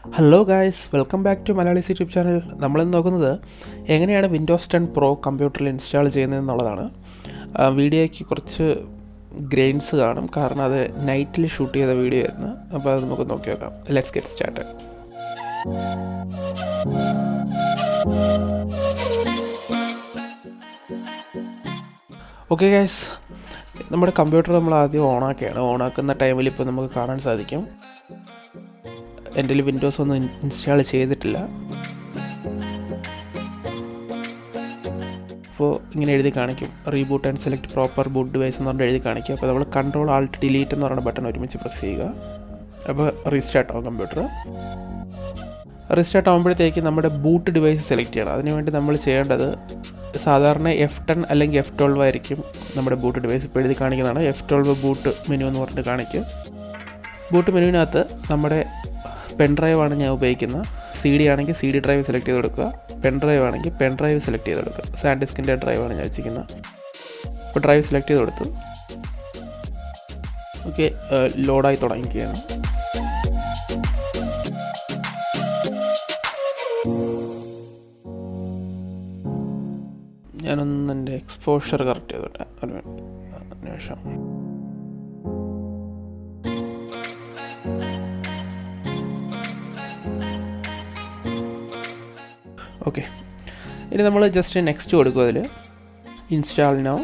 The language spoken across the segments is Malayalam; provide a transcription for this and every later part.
Hello guys, welcome back to Malayalees YouTube channel. നമ്മളിന്ന് നോക്കുന്നത് എങ്ങനെയാണ് വിൻഡോസ് 10 പ്രോ കമ്പ്യൂട്ടറിൽ ഇൻസ്റ്റാൾ ചെയ്യുന്നതെന്നുള്ളതാണ്. വീഡിയോയ്ക്ക് കുറച്ച് ഗ്രെയിൻസ് കാണും, കാരണം അത് നൈറ്റിൽ ഷൂട്ട് ചെയ്ത വീഡിയോ ആയിരുന്നു. അപ്പോൾ അത് നമുക്ക് നോക്കി നോക്കാം. Let's get started. Okay guys, നമ്മുടെ കമ്പ്യൂട്ടർ നമ്മൾ ആദ്യം ഓണാക്കുന്ന ടൈമിൽ ഇപ്പോൾ നമുക്ക് കാണാൻ സാധിക്കും എൻ്റെ വിൻഡോസ് ഒന്നും ഇൻസ്റ്റാൾ ചെയ്തിട്ടില്ല. അപ്പോൾ ഇങ്ങനെ എഴുതി കാണിക്കും, reboot and select proper boot device എന്ന് പറഞ്ഞിട്ട് എഴുതി കാണിക്കും. അപ്പോൾ നമ്മൾ കൺട്രോൾ ആൾട്ട് ഡിലീറ്റ് എന്ന് പറയുന്ന ബട്ടൺ ഒരുമിച്ച് പ്രസ് ചെയ്യുക. അപ്പോൾ റീസ്റ്റാർട്ട് ആവും കമ്പ്യൂട്ടർ. റീസ്റ്റാർട്ട് ആകുമ്പോഴത്തേക്ക് നമ്മുടെ ബൂട്ട് ഡിവൈസ് സെലക്ട് ചെയ്യണം. അതിനുവേണ്ടി നമ്മൾ ചെയ്യേണ്ടത് സാധാരണ F10 അല്ലെങ്കിൽ F12 ആയിരിക്കും നമ്മുടെ ബൂട്ട് ഡിവൈസ്. ഇപ്പോൾ എഴുതി കാണിക്കുന്നതാണ് F12 ബൂട്ട് മെനു എന്ന് പറഞ്ഞിട്ട് കാണിക്കും. ബൂട്ട് മെനുവിനകത്ത് നമ്മുടെ പെൻ ഡ്രൈവാണ് ഞാൻ ഉപയോഗിക്കുന്നത്. CD ആണെങ്കിൽ CD ഡ്രൈവ് സെലക്ട് ചെയ്ത് കൊടുക്കുക. പെൻ ഡ്രൈവ് ആണെങ്കിൽ പെൻ ഡ്രൈവ് സെലക്ട് ചെയ്ത് കൊടുക്കുക. സാൻഡിസ്കിൻ്റെ ഡ്രൈവാണ് ഞാൻ വെച്ചിരിക്കുന്നത്. അപ്പോൾ ഡ്രൈവ് സെലക്ട് ചെയ്ത് കൊടുത്തു. ഓക്കെ, ലോഡായി തുടങ്ങിക്കുകയാണ്. ഞാനൊന്ന് എൻ്റെ എക്സ്പോഷർ കറക്റ്റ് ചെയ്തോട്ടെ ഒരു നിമിഷം. ഓക്കെ, ഇനി നമ്മൾ ജസ്റ്റ് നെക്സ്റ്റ് കൊടുക്കും. അതിൽ ഇൻസ്റ്റാൾ നൗ.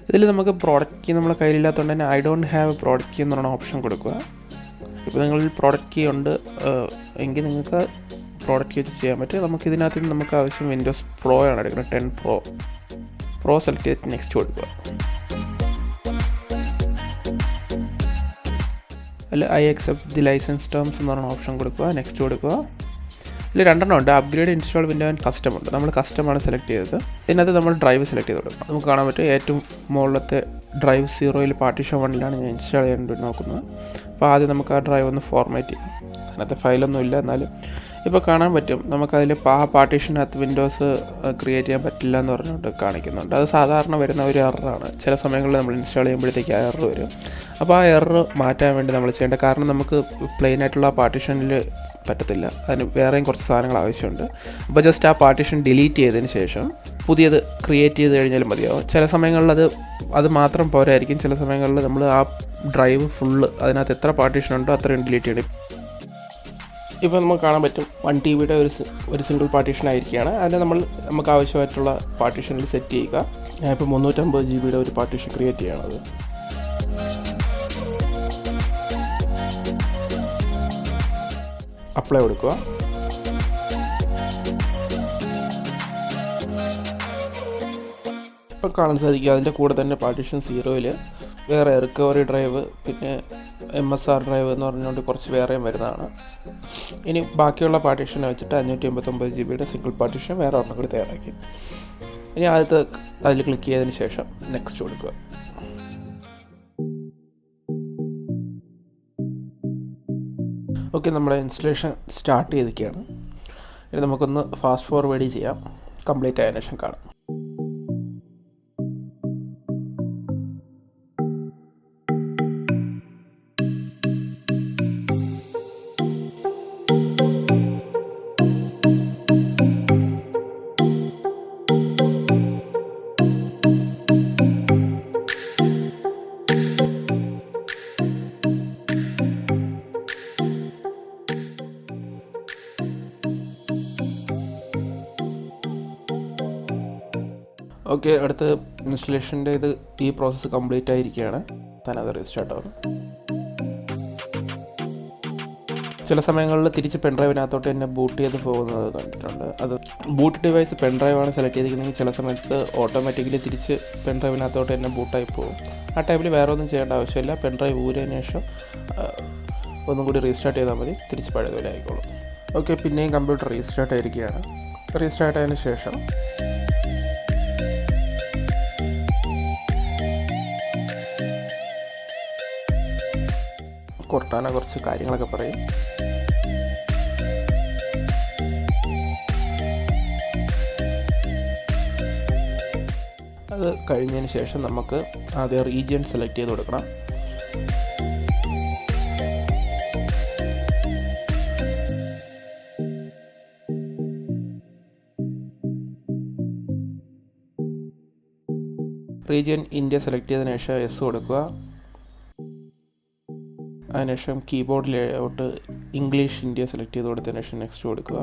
ഇതിൽ നമുക്ക് പ്രോഡക്റ്റ് കീ നമ്മളെ കയ്യിലില്ലാത്തതുകൊണ്ട് തന്നെ I don't have product key എന്ന് പറയുന്ന ഓപ്ഷൻ കൊടുക്കുക. ഇപ്പോൾ നിങ്ങളിൽ പ്രോഡക്റ്റ് കീ ഉണ്ട് എങ്കിൽ നിങ്ങൾക്ക് പ്രോഡക്റ്റ് കീ വെച്ച് ചെയ്യാൻ പറ്റും. നമുക്കിതിനകത്ത് നമുക്ക് ആവശ്യം വിൻഡോസ് പ്രോ ആണ് എടുക്കുന്നത്. 10 പ്രോ സെലക്ട് ചെയ്തിട്ട് നെക്സ്റ്റ് കൊടുക്കുക. അല്ല, I accept the licence terms എന്ന് പറയുന്ന ഓപ്ഷൻ കൊടുക്കുക. നെക്സ്റ്റ് കൊടുക്കുക. ഇതിൽ രണ്ടെണ്ണം ഉണ്ട്, upgrade, install, window and custom ഉണ്ട്. നമ്മൾ കസ്റ്റമാണ് സെലക്ട് ചെയ്തത്. ഇതിനകത്ത് നമ്മൾ ഡ്രൈവ് സെലക്ട് ചെയ്ത് കൊടുക്കുക. നമുക്ക് കാണാൻ പറ്റും ഏറ്റവും മുകളിലത്തെ ഡ്രൈവ് 0 പാർട്ടീഷൻ 1 ഞാൻ ഇൻസ്റ്റാൾ ചെയ്യാൻ നോക്കുന്നത്. അപ്പോൾ ആദ്യം നമുക്ക് ആ ഡ്രൈവ് ഒന്ന് ഫോർമാറ്റ് ചെയ്യാം. അതിനകത്ത് ഫയലൊന്നും ഇല്ല, എന്നാലും ഇപ്പോൾ കാണാൻ പറ്റും നമുക്കതിൽ ആ പാർട്ടീഷനകത്ത് വിൻഡോസ് ക്രിയേറ്റ് ചെയ്യാൻ പറ്റില്ല എന്ന് പറഞ്ഞുകൊണ്ട് കാണിക്കുന്നുണ്ട്. അത് സാധാരണ വരുന്ന ഒരു എററാണ്. ചില സമയങ്ങളിൽ നമ്മൾ ഇൻസ്റ്റാൾ ചെയ്യുമ്പോഴത്തേക്ക് ആ എറർ വരും. അപ്പോൾ ആ എറർ മാറ്റാൻ വേണ്ടി നമ്മൾ ചെയ്യേണ്ടത്, കാരണം നമുക്ക് പ്ലെയിൻ ആയിട്ടുള്ള പാർട്ടീഷനിൽ പറ്റത്തില്ല, അതിന് വേറെയും കുറച്ച് സാധനങ്ങൾ ആവശ്യമുണ്ട്. അപ്പോൾ ജസ്റ്റ് ആ പാർട്ടീഷൻ ഡിലീറ്റ് ചെയ്തതിന് ശേഷം പുതിയത് ക്രിയേറ്റ് ചെയ്ത് കഴിഞ്ഞാലും മതിയാവും. ചില സമയങ്ങളിൽ അത് മാത്രം പോരായിരിക്കും. ചില സമയങ്ങളിൽ നമ്മൾ ആ ഡ്രൈവ് ഫുള്ള് അതിനകത്ത് എത്ര പാർട്ടീഷൻ ഉണ്ടോ അത്രയും ഡിലീറ്റ് ചെയ്യണം. ഇപ്പോൾ നമുക്ക് കാണാൻ പറ്റും 1 TB ഒരു സിംഗിൾ പാർട്ടീഷൻ ആയിരിക്കുകയാണ്. അതിൽ നമുക്ക് ആവശ്യമായിട്ടുള്ള പാർട്ടീഷനിൽ സെറ്റ് ചെയ്യുക. ഞാനിപ്പോൾ 350 GB ഒരു പാർട്ടീഷൻ ക്രിയേറ്റ് ചെയ്യണത്. അപ്ലൈ കൊടുക്കുക. ഇപ്പോൾ കാണാൻ സാധിക്കുക അതിൻ്റെ കൂടെ തന്നെ പാർട്ടീഷൻ 0-ൽ വേറെ റിക്കവറി ഡ്രൈവ്, പിന്നെ MSR ഡ്രൈവ് എന്ന് പറഞ്ഞുകൊണ്ട് കുറച്ച് വേറെയും വരുന്നതാണ്. ഇനി ബാക്കിയുള്ള പാർട്ടീഷനെ വെച്ചിട്ട് 589 GB സിംഗിൾ പാർട്ടീഷൻ വേറെ ഒരെണ്ണം കൂടി തയ്യാറാക്കി. ഇനി അതിൽ ക്ലിക്ക് ചെയ്തതിന് ശേഷം നെക്സ്റ്റ് കൊടുക്കുക. ഓക്കെ, നമ്മുടെ ഇൻസ്റ്റലേഷൻ സ്റ്റാർട്ട് ചെയ്തിരിക്കുകയാണ്. ഇനി നമുക്കൊന്ന് ഫാസ്റ്റ് ഫോർവേഡ് ചെയ്യാം. കംപ്ലീറ്റ് ആയതിനു ശേഷം കാണാം. ഓക്കെ, അടുത്ത ഇൻസ്റ്റലേഷൻ്റെ ഈ പ്രോസസ്സ് കംപ്ലീറ്റ് ആയിരിക്കുകയാണ്. തന്നെ അത് റീസ്റ്റാർട്ട് ആവും. ചില സമയങ്ങളിൽ തിരിച്ച് പെൻഡ്രൈവിനകത്തോട്ട് തന്നെ ബൂട്ട് ചെയ്ത് പോകുന്നത് കണ്ടിട്ടുണ്ട്. അത് ബൂട്ട് ഡിവൈസ് പെൻഡ്രൈവാണ് സെലക്ട് ചെയ്തിരിക്കുന്നതെങ്കിൽ ചില സമയത്ത് ഓട്ടോമാറ്റിക്കലി തിരിച്ച് പെൻഡ്രൈവിനകത്തോട്ട് തന്നെ ബൂട്ടായി പോകും. ആ ടൈമിൽ വേറെ ഒന്നും ചെയ്യേണ്ട ആവശ്യമില്ല. പെൻഡ്രൈവ് ഊരിയതിന് ശേഷം ഒന്നും കൂടി റീസ്റ്റാർട്ട് ചെയ്താൽ മതി, തിരിച്ച് പഴയതുപോലെ ആയിക്കോളും. ഓക്കെ, പിന്നെയും കമ്പ്യൂട്ടർ റീസ്റ്റാർട്ട് ആയിരിക്കുകയാണ്. റീസ്റ്റാർട്ട് ആയതിനു ശേഷം കൊർട്ടാന കുറച്ച് കാര്യങ്ങളൊക്കെ പറയും. അത് കഴിഞ്ഞതിന് ശേഷം നമുക്ക് ആദ്യം റീജിയൻ സെലക്ട് ചെയ്ത് കൊടുക്കണം. റീജിയൻ ഇന്ത്യ സെലക്ട് ചെയ്തതിന് ശേഷം എസ് കൊടുക്കുക. അതിനുശേഷം കീബോർഡിലോട്ട് ഇംഗ്ലീഷ് ഇന്ത്യ സെലക്ട് ചെയ്ത് കൊടുത്തതിന് ശേഷം നെക്സ്റ്റ് കൊടുക്കുക.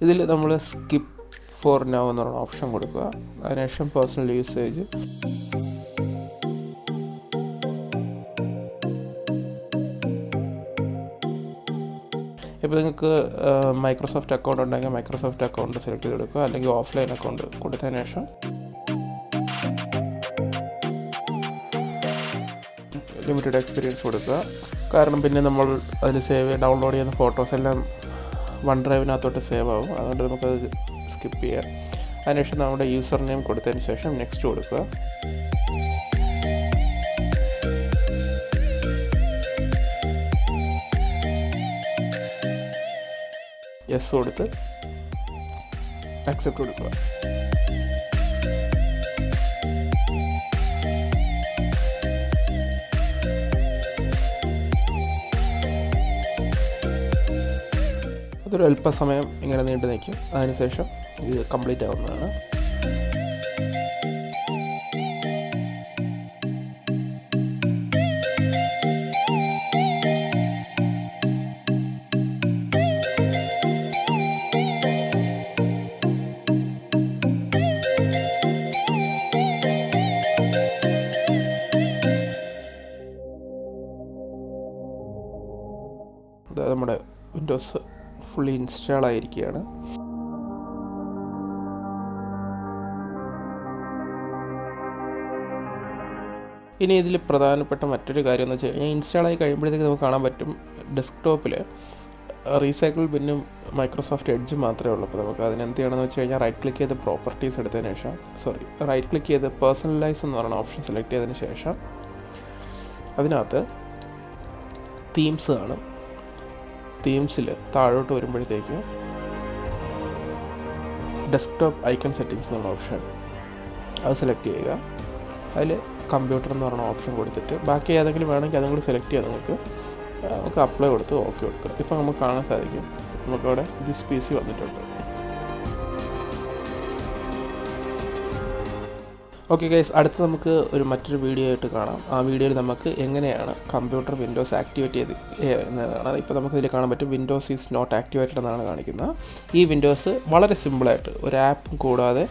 ഇതിൽ നമ്മൾ സ്കിപ്പ് ഫോർ നൗ എന്ന് പറയുന്ന ഓപ്ഷൻ കൊടുക്കുക. അതിനുശേഷം പേഴ്സണൽ യൂസേജ്, ഇപ്പോൾ നിങ്ങൾക്ക് മൈക്രോസോഫ്റ്റ് അക്കൗണ്ട് ഉണ്ടെങ്കിൽ മൈക്രോസോഫ്റ്റ് അക്കൗണ്ട് സെലക്ട് ചെയ്ത് കൊടുക്കുക, അല്ലെങ്കിൽ ഓഫ്ലൈൻ അക്കൗണ്ട് കൊടുത്തതിന് ശേഷം ലിമിറ്റഡ് എക്സ്പീരിയൻസ് കൊടുക്കുക. കാരണം പിന്നെ നമ്മൾ അതിൽ ഡൗൺലോഡ് ചെയ്യുന്ന ഫോട്ടോസ് എല്ലാം വൺ ഡ്രൈവിനകത്തോട്ട് സേവ് ആവും, അതുകൊണ്ട് നമുക്കത് സ്കിപ്പ് ചെയ്യാം. അതിനുശേഷം നമ്മുടെ യൂസർ നെയിം കൊടുത്തതിന് ശേഷം നെക്സ്റ്റ് കൊടുക്കുക. യെസ് കൊടുത്ത് അക്സെപ്റ്റ് കൊടുക്കുക. അതൊരു അല്പസമയം ഇങ്ങനെ നീണ്ടു നിൽക്കും. അതിനുശേഷം ഇത് കംപ്ലീറ്റ് ആവുന്നതാണ്. നമ്മുടെ വിൻഡോസ് ഫുള്ളി ഇൻസ്റ്റാൾ ആയിരിക്കുകയാണ്. ഇനി ഇതിൽ പ്രധാനപ്പെട്ട മറ്റൊരു കാര്യം എന്ന് വെച്ച് കഴിഞ്ഞാൽ, ഇൻസ്റ്റാൾ ആയി കഴിയുമ്പോഴത്തേക്ക് നമുക്ക് കാണാൻ പറ്റും ഡെസ്ക്ടോപ്പിൽ റീസൈക്കിൾ ബിന്നും മൈക്രോസോഫ്റ്റ് എഡ്ജ് മാത്രമേ ഉള്ളൂ. അപ്പോൾ നമുക്ക് അതിനെന്ത് ചെയ്യണമെന്ന് വെച്ച് കഴിഞ്ഞാൽ റൈറ്റ് ക്ലിക്ക് ചെയ്ത് പ്രോപ്പർട്ടീസ് എടുത്തതിന് ശേഷം റൈറ്റ് ക്ലിക്ക് ചെയ്ത് പേഴ്സണലൈസ് എന്ന് പറയുന്ന ഓപ്ഷൻ സെലക്ട് ചെയ്തതിന് ശേഷം അതിനകത്ത് തീംസ് കാണും. തീംസിൽ താഴോട്ട് വരുമ്പോഴത്തേക്ക് ഡെസ്ക്ടോപ്പ് ഐക്കൺ സെറ്റിങ്സ് എന്നുള്ള ഓപ്ഷൻ അത് സെലക്ട് ചെയ്യുക. അതിൽ കമ്പ്യൂട്ടർ എന്ന് പറയുന്ന ഓപ്ഷൻ കൊടുത്തിട്ട് ബാക്കി ഏതെങ്കിലും വേണമെങ്കിൽ അതും കൂടി സെലക്ട് ചെയ്യാം. നമുക്ക് അപ്ലൈ കൊടുത്ത് ഓക്കെ കൊടുക്കുക. ഇപ്പോൾ നമുക്ക് കാണാൻ സാധിക്കും നമുക്കവിടെ ദിസ് PC വന്നിട്ടുണ്ട്. ഓക്കെ ഗൈസ്, അടുത്ത് നമുക്ക് മറ്റൊരു വീഡിയോ ആയിട്ട് കാണാം. ആ വീഡിയോയിൽ നമുക്ക് എങ്ങനെയാണ് കമ്പ്യൂട്ടർ വിൻഡോസ് ആക്ടിവേറ്റ് ചെയ്ത് എന്നതാണ്. ഇപ്പോൾ നമുക്കിതിൽ കാണാൻ പറ്റും വിൻഡോസ് ഈസ് നോട്ട് ആക്ടിവേറ്റഡ് എന്നാണ് കാണിക്കുന്നത്. ഈ വിൻഡോസ് വളരെ സിമ്പിളായിട്ട് ഒരു ആപ്പും കൂടാതെ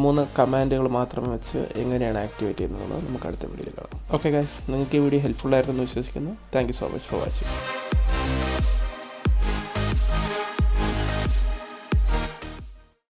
3 കമാൻഡുകൾ മാത്രം വെച്ച് എങ്ങനെയാണ് ആക്ടിവേറ്റ് ചെയ്യുന്നത് നമുക്ക് അടുത്ത വീഡിയോയിൽ കാണാം. ഓക്കെ ഗൈസ്, നിങ്ങൾക്ക് ഈ വീഡിയോ ഹെൽപ്ഫുൾ ആയിരുന്നെന്ന് വിശ്വസിക്കുന്നു. Thank you so much for watching.